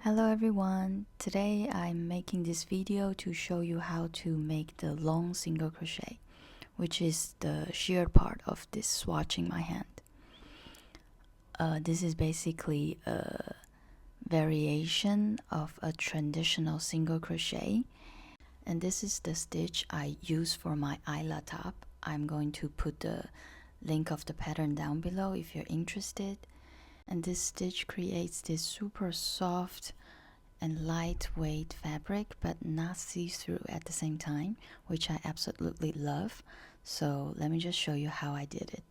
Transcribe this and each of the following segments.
Hello everyone, today I'm making this video to show you how to make the long single crochet, which is the sheer part of this swatch in my hand. This is basically a variation of a traditional single crochet, and this is the stitch I use for my Isla top. I'm going to put the link of the pattern down below if you're interested. And this stitch creates this super soft and lightweight fabric, but not see-through at the same time, which I absolutely love. So let me just show you how I did it.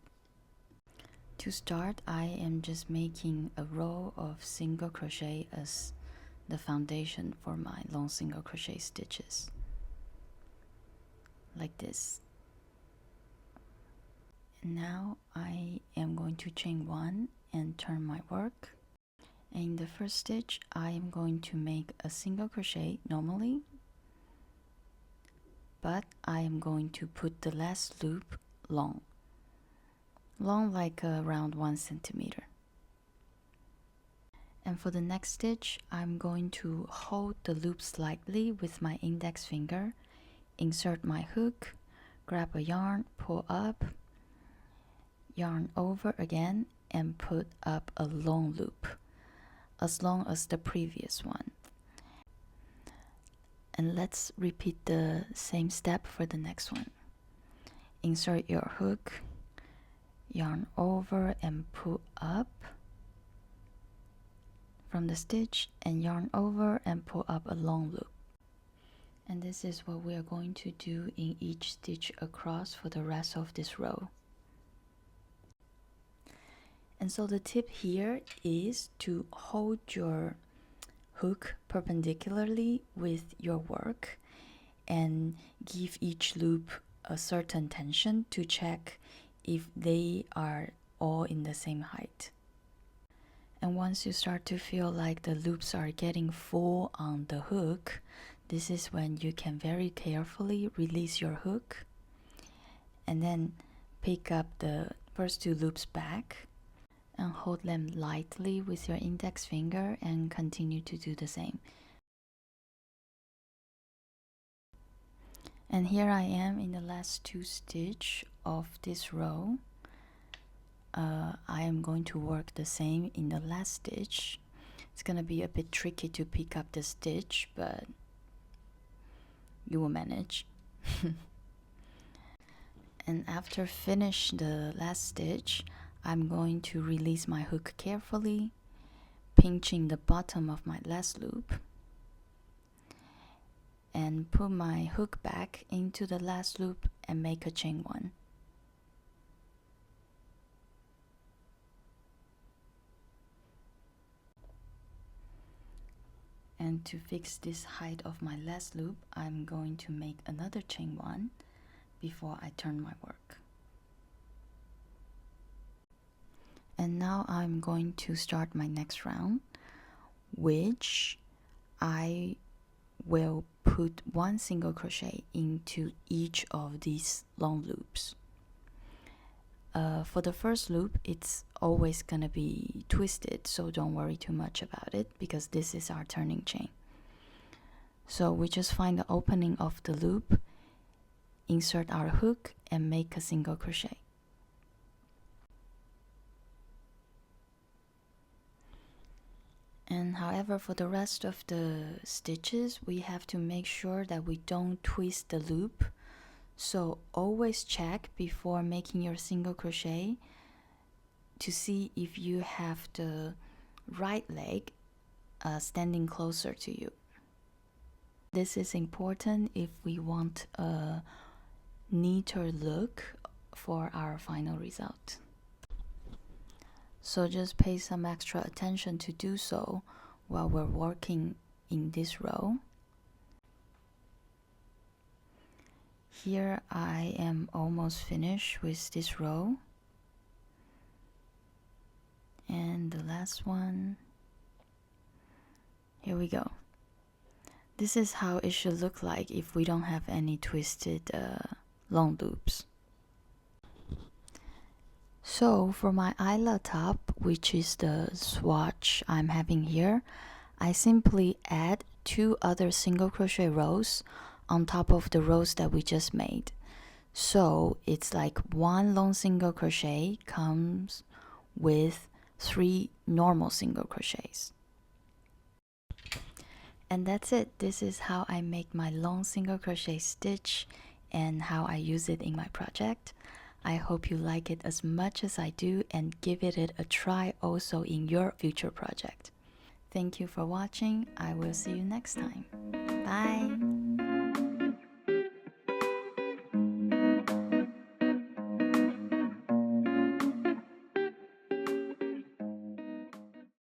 To start, I am just making a row of single crochet as the foundation for my long single crochet stitches, like this. And now I am going to chain one and turn my work. And in the first stitch, I am going to make a single crochet normally, but I am going to put the last loop long like around 1 centimeter. And for the next stitch, I'm going to hold the loop slightly with my index finger, insert my hook, grab a yarn, pull up, yarn over again, and put up a long loop, as long as the previous one. And let's repeat the same step for the next one. Insert your hook, yarn over and pull up from the stitch, and yarn over and pull up a long loop. And this is what we are going to do in each stitch across for the rest of this row. And so the tip here is to hold your hook perpendicularly with your work and give each loop a certain tension to check if they are all in the same height. And once you start to feel like the loops are getting full on the hook, this is when you can very carefully release your hook and then pick up the first two loops back and hold them lightly with your index finger and continue to do the same. And here I am in the last two stitches of this row. I am going to work the same in the last stitch. It's gonna be a bit tricky to pick up the stitch, but you will manage. And after finish the last stitch, I'm going to release my hook carefully, pinching the bottom of my last loop, and put my hook back into the last loop and make a chain one. And to fix this height of my last loop, I'm going to make another chain one before I turn my work. And now I'm going to start my next round, which I will put 1 single crochet into each of these long loops. For the first loop, it's always gonna be twisted, so don't worry too much about it because this is our turning chain. So we just find the opening of the loop, insert our hook, and make a single crochet. And however, for the rest of the stitches, we have to make sure that we don't twist the loop. So always check before making your single crochet to see if you have the right leg standing closer to you. This is important if we want a neater look for our final result. So just pay some extra attention to do so while we're working in this row. Here I am almost finished with this row. And the last one. Here we go. This is how it should look like if we don't have any twisted long loops. So for my Isla top, which is the swatch I'm having here, I simply add 2 other single crochet rows on top of the rows that we just made. So it's like 1 long single crochet comes with 3 normal single crochets. And that's it. This is how I make my long single crochet stitch and how I use it in my project. I hope you like it as much as I do and give it a try also in your future project. Thank you for watching. I will see you next time. Bye!